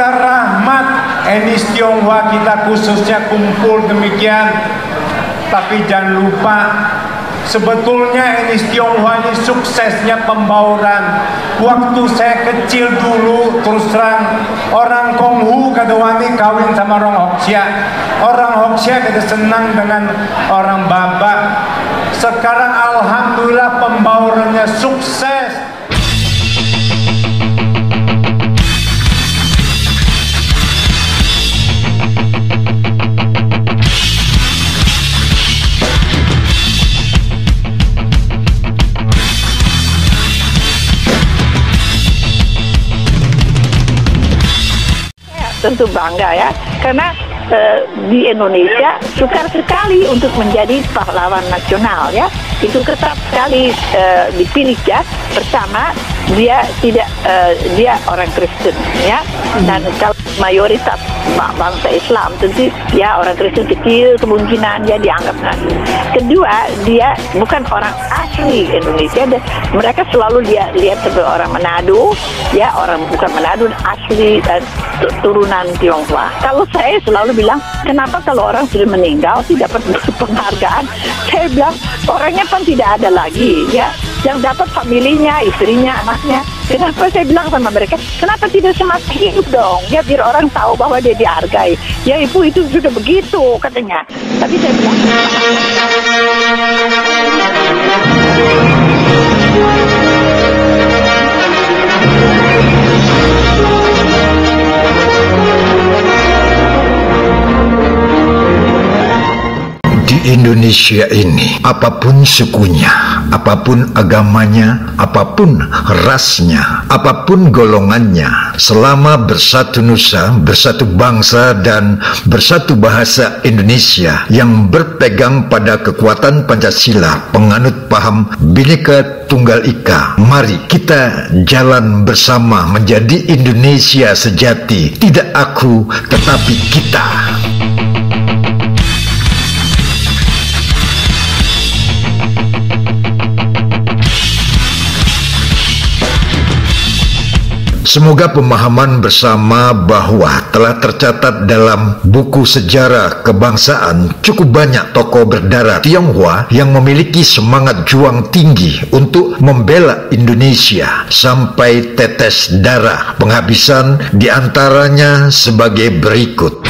kita rahmat, etnis Tionghoa kita khususnya kumpul demikian. Tapi jangan lupa, sebetulnya etnis Tionghoa ini suksesnya pembauran. Waktu saya kecil dulu, terus terang, orang Konghu kata wani kawin sama orang Hoksia. Orang Hoksia kata senang dengan orang Batak. Sekarang alhamdulillah pembaurannya sukses. Tentu bangga ya, karena di Indonesia sukar sekali untuk menjadi pahlawan nasional ya. Itu ketat sekali dipilih ya. Pertama, dia tidak dia orang Kristen ya, dan kalau mayoritas bangsa Islam tentu ya orang Kristen kecil kemungkinan dia dianggap nabi. Kedua, dia bukan orang asli Indonesia, dan mereka selalu lihat sebagai orang Manado ya, orang bukan Manado asli dan turunan Tionghoa. Kalau saya selalu bilang, kenapa kalau orang sudah meninggal tidak dapat penghargaan? Saya bilang orangnya kan tidak ada lagi ya, yang dapat familinya, istrinya, anaknya. Kenapa saya bilang sama mereka, kenapa tidak semati hidup dong ya, biar orang tahu bahwa dia dihargai. Ya ibu itu sudah begitu katanya. Tapi saya bilang Indonesia ini, apapun sukunya, apapun agamanya, apapun rasnya, apapun golongannya, selama bersatu nusa, bersatu bangsa, dan bersatu bahasa Indonesia yang berpegang pada kekuatan Pancasila, penganut paham Bhinneka Tunggal Ika, mari kita jalan bersama menjadi Indonesia sejati. Tidak aku, tetapi kita. Semoga pemahaman bersama bahwa telah tercatat dalam buku sejarah kebangsaan cukup banyak tokoh berdarah Tionghoa yang memiliki semangat juang tinggi untuk membela Indonesia sampai tetes darah penghabisan, diantaranya sebagai berikut.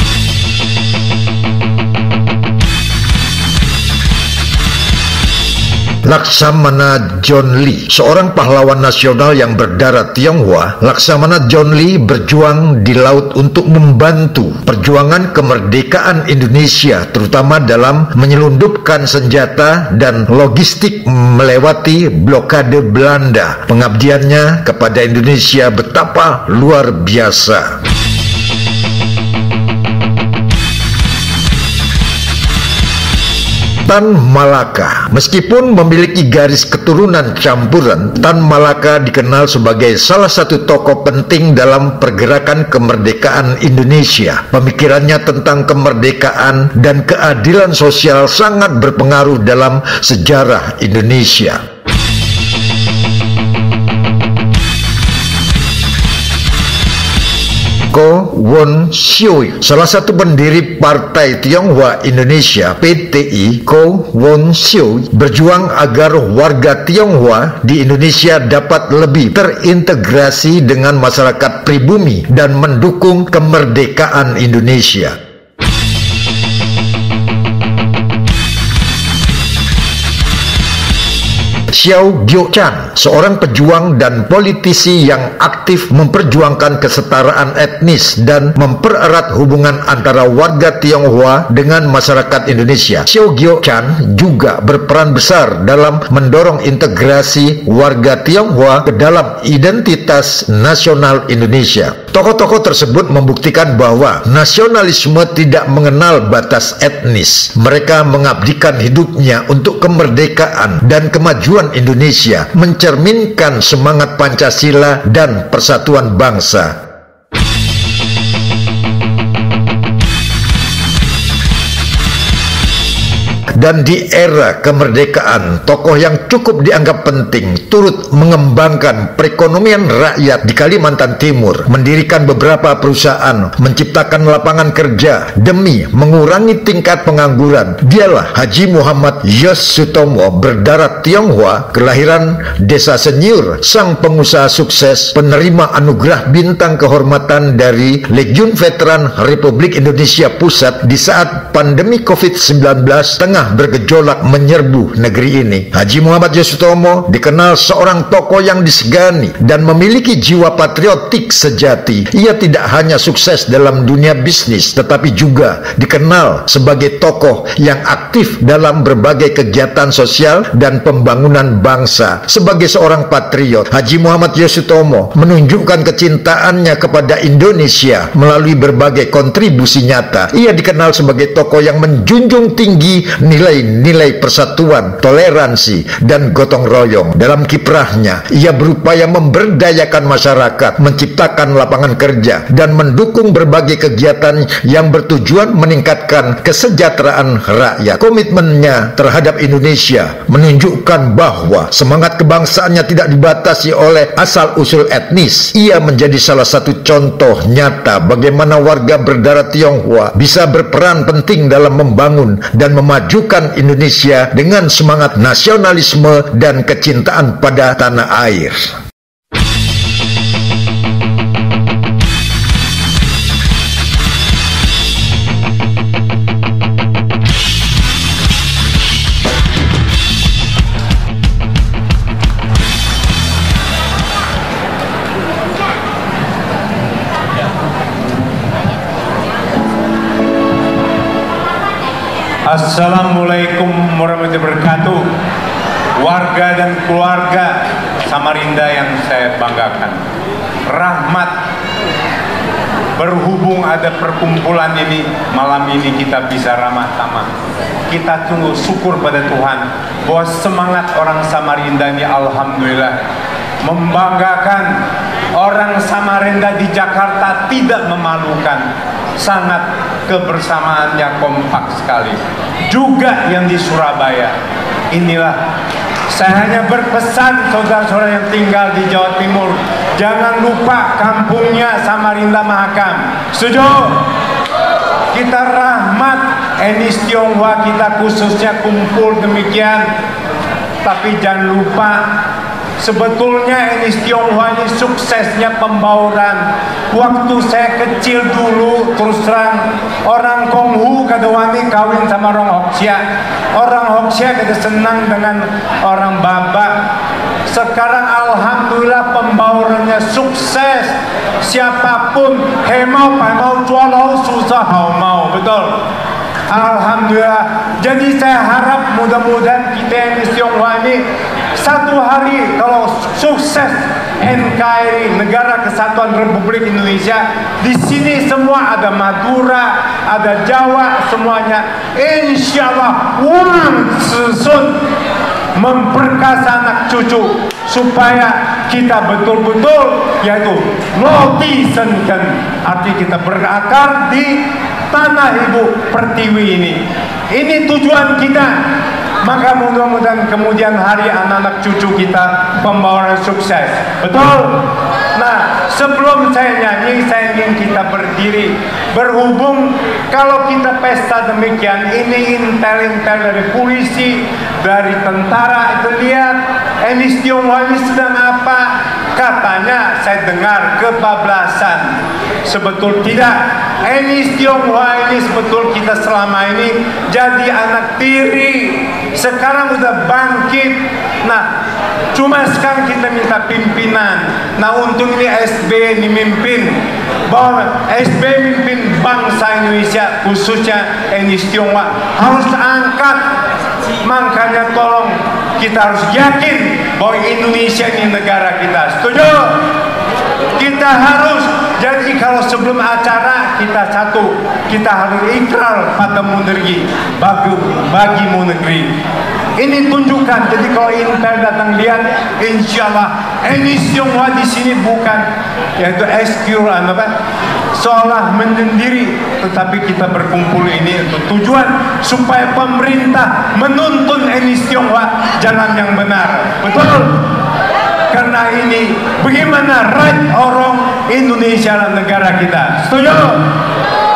Laksamana John Lee, seorang pahlawan nasional yang berdarah Tionghoa. Laksamana John Lee berjuang di laut untuk membantu perjuangan kemerdekaan Indonesia, terutama dalam menyelundupkan senjata dan logistik melewati blokade Belanda. Pengabdiannya kepada Indonesia betapa luar biasa. Tan Malaka, meskipun memiliki garis keturunan campuran, Tan Malaka dikenal sebagai salah satu tokoh penting dalam pergerakan kemerdekaan Indonesia. Pemikirannya tentang kemerdekaan dan keadilan sosial sangat berpengaruh dalam sejarah Indonesia. Ko Won Sioi, salah satu pendiri Partai Tionghoa Indonesia (PTI), Ko Won Sioi berjuang agar warga Tionghoa di Indonesia dapat lebih terintegrasi dengan masyarakat pribumi dan mendukung kemerdekaan Indonesia. Xiao Guoqian, seorang pejuang dan politisi yang aktif memperjuangkan kesetaraan etnis dan mempererat hubungan antara warga Tionghoa dengan masyarakat Indonesia. Xiao Guoqian juga berperan besar dalam mendorong integrasi warga Tionghoa ke dalam identitas nasional Indonesia. Tokoh-tokoh tersebut membuktikan bahwa nasionalisme tidak mengenal batas etnis. Mereka mengabdikan hidupnya untuk kemerdekaan dan kemajuan Indonesia, mencerminkan semangat Pancasila dan persatuan bangsa. Dan di era kemerdekaan, tokoh yang cukup dianggap penting turut mengembangkan perekonomian rakyat di Kalimantan Timur, mendirikan beberapa perusahaan, menciptakan lapangan kerja demi mengurangi tingkat pengangguran. Dialah Haji Muhammad Yos Sutomo, berdarah Tionghoa, kelahiran Desa Senyur, sang pengusaha sukses, penerima anugerah bintang kehormatan dari Legiun Veteran Republik Indonesia Pusat di saat pandemi COVID-19 tengah bergejolak menyerbu negeri ini. Haji Muhammad Yos Sutomo dikenal seorang tokoh yang disegani dan memiliki jiwa patriotik sejati. Ia tidak hanya sukses dalam dunia bisnis, tetapi juga dikenal sebagai tokoh yang aktif dalam berbagai kegiatan sosial dan pembangunan bangsa. Sebagai seorang patriot, Haji Muhammad Yos Sutomo menunjukkan kecintaannya kepada Indonesia melalui berbagai kontribusi nyata. Ia dikenal sebagai tokoh yang menjunjung tinggi nilai-nilai persatuan, toleransi, dan gotong royong. Dalam kiprahnya, ia berupaya memberdayakan masyarakat, menciptakan lapangan kerja, dan mendukung berbagai kegiatan yang bertujuan meningkatkan kesejahteraan rakyat. Komitmennya terhadap Indonesia menunjukkan bahwa semangat kebangsaannya tidak dibatasi oleh asal-usul etnis. Ia menjadi salah satu contoh nyata bagaimana warga berdarah Tionghoa bisa berperan penting dalam membangun dan memajukan Indonesia dengan semangat nasionalisme dan kecintaan pada tanah air. Assalamualaikum warahmatullahi wabarakatuh. Warga dan keluarga Samarinda yang saya banggakan, rahmat, berhubung ada perkumpulan ini, malam ini kita bisa ramah-tamah. Kita tunggu syukur pada Tuhan bahwa semangat orang Samarinda ini alhamdulillah membanggakan. Orang Samarinda di Jakarta tidak memalukan, sangat kebersamaannya kompak sekali. Juga yang di Surabaya. Inilah, saya hanya berpesan saudara-saudara yang tinggal di Jawa Timur, jangan lupa kampungnya Samarinda Mahakam. Setuju? Kita rahmat, etnis Tionghoa kita khususnya kumpul demikian. Tapi jangan lupa, sebetulnya etnis Tionghoa ini suksesnya pembauran. Waktu saya kecil dulu, terus terang, orang Konghu kadawani kawin sama orang Hoksia. Orang Hoksia kada senang dengan orang Batak. Sekarang alhamdulillah pembaurannya sukses. Siapapun hemau pemau jualau susah mau, betul. Alhamdulillah. Jadi saya harap mudah-mudahan kita etnis Tionghoa ini satu hari kalau sukses NKRI, Negara Kesatuan Republik Indonesia, di sini semua ada Madura, ada Jawa, semuanya. Insya Allah uang susun memperkasa anak cucu supaya kita betul-betul yaitu lotisenkan, arti kita berakar di tanah ibu pertiwi ini. Ini tujuan kita. Maka mudah-mudahan kemudian hari anak-anak cucu kita pembawaan sukses. Betul? Nah, sebelum saya nyanyi, saya ingin kita berdiri. Berhubung kalau kita pesta demikian, ini intel-intel dari polisi, dari tentara, itu lihat etnis Tionghoa ini sedang apa? Katanya saya dengar kebablasan. Sebetul tidak, etnis Tionghoa ini sebetul kita selama ini jadi anak tiri. Sekarang udah bangkit. Nah, cuma sekarang kita minta pimpinan. Nah, untung ini SB ini mimpin, bahwa SB mimpin bangsa Indonesia khususnya etnis Tionghoa harus angkat. Makanya tolong kita harus yakin bahwa Indonesia ini negara kita. Setuju? Kita harus, jadi kalau sebelum acara kita satu, kita harus ikrar pada negeri, bagimu negeri. Ini tunjukkan. Jadi kalau intel datang lihat, insya Allah etnis Tionghoa di sini bukan yaitu SQ apa seolah menyendiri, tetapi kita berkumpul ini untuk tujuan supaya pemerintah menuntun etnis Tionghoa jalan yang benar. Betul? Karena ini bagaimana right orang Indonesia dan negara kita. Setuju?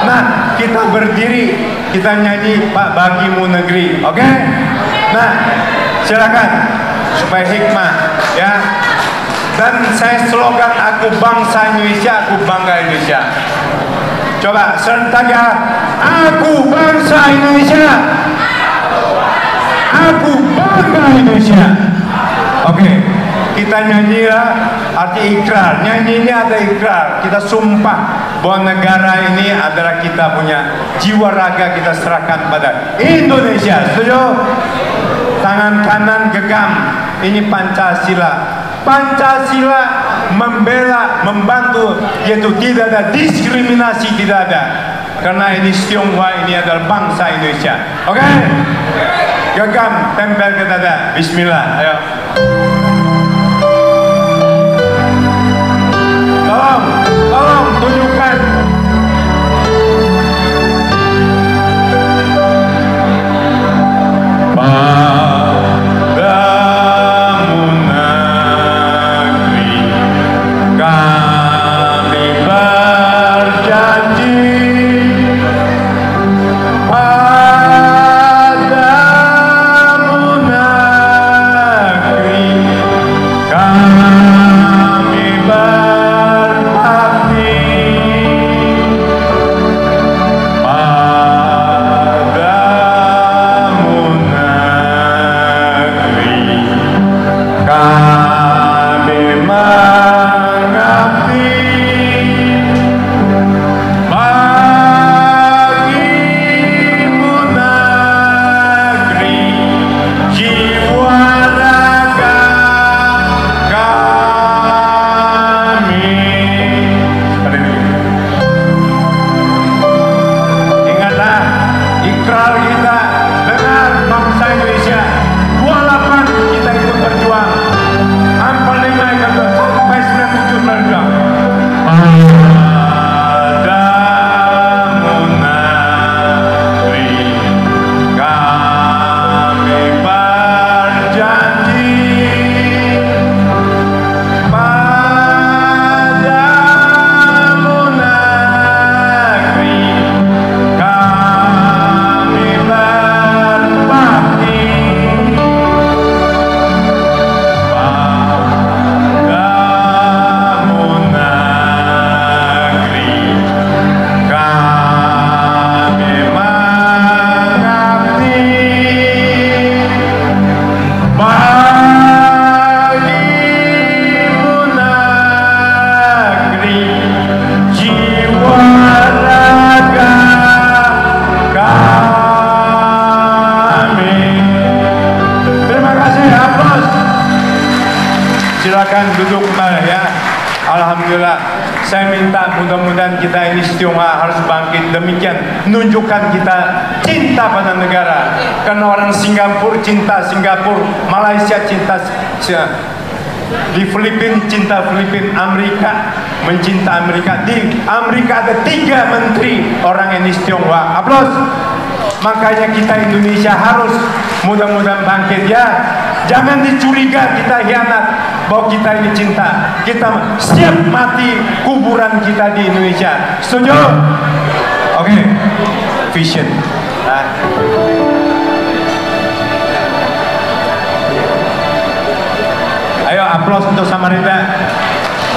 Nah, kita berdiri, kita nyanyi Pak Bagimu Negeri, oke? Nah, silakan supaya hikmah, ya. Dan saya slogan, aku bangsa Indonesia, aku bangga Indonesia. Coba serentak ya, aku bangsa Indonesia, aku bangga Indonesia. Oke, kita nyanyi ya, arti ikrar. Nyanyi ini ada ikrar. Kita sumpah bahwa negara ini adalah kita punya, jiwa raga kita serahkan pada Indonesia. Setuju? Tangan kanan genggam. Ini Pancasila. Pancasila membela, membantu, yaitu tidak ada diskriminasi, tidak ada. Karena ini Tionghoa ini adalah bangsa Indonesia. Oke? Genggam, tempel ke dada. Bismillah. Ayo. Tolong tunjukkan. Silakan duduk kembali ya. Alhamdulillah. Saya minta mudah-mudahan kita ini Tionghoa harus bangkit demikian, menunjukkan kita cinta pada negara. Karena orang Singapura cinta Singapura, Malaysia cinta di Filipina cinta Filipina, Amerika mencinta Amerika. Di Amerika ada 3 menteri orang etnis Tionghoa. Aplaus. Makanya kita Indonesia harus mudah-mudahan bangkit ya. Jangan dicuriga kita hianat bahwa kita ini cinta. Kita siap mati kuburan kita di Indonesia. Setuju? Oke. Vision. Ayo aplaus untuk Samarinda.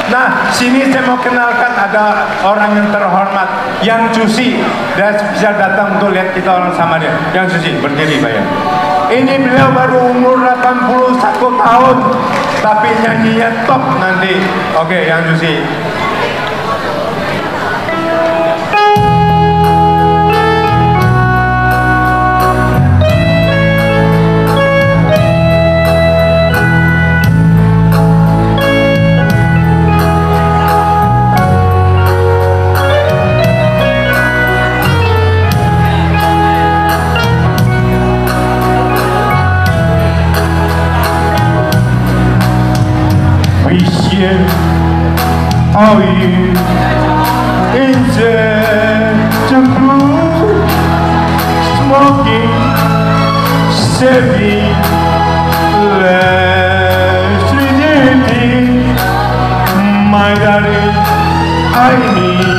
Nah, sini saya mau kenalkan ada orang yang terhormat, Yang Cusi. Dia bisa datang untuk lihat kita orang Samarinda. Yang Cusi, berdiri Pak ya. Ini beliau baru umur 81 tahun, tapi nyanyinya top nanti. Oke, Yang Cusi. blue, smoking, steady, less rigidity. My darling, I need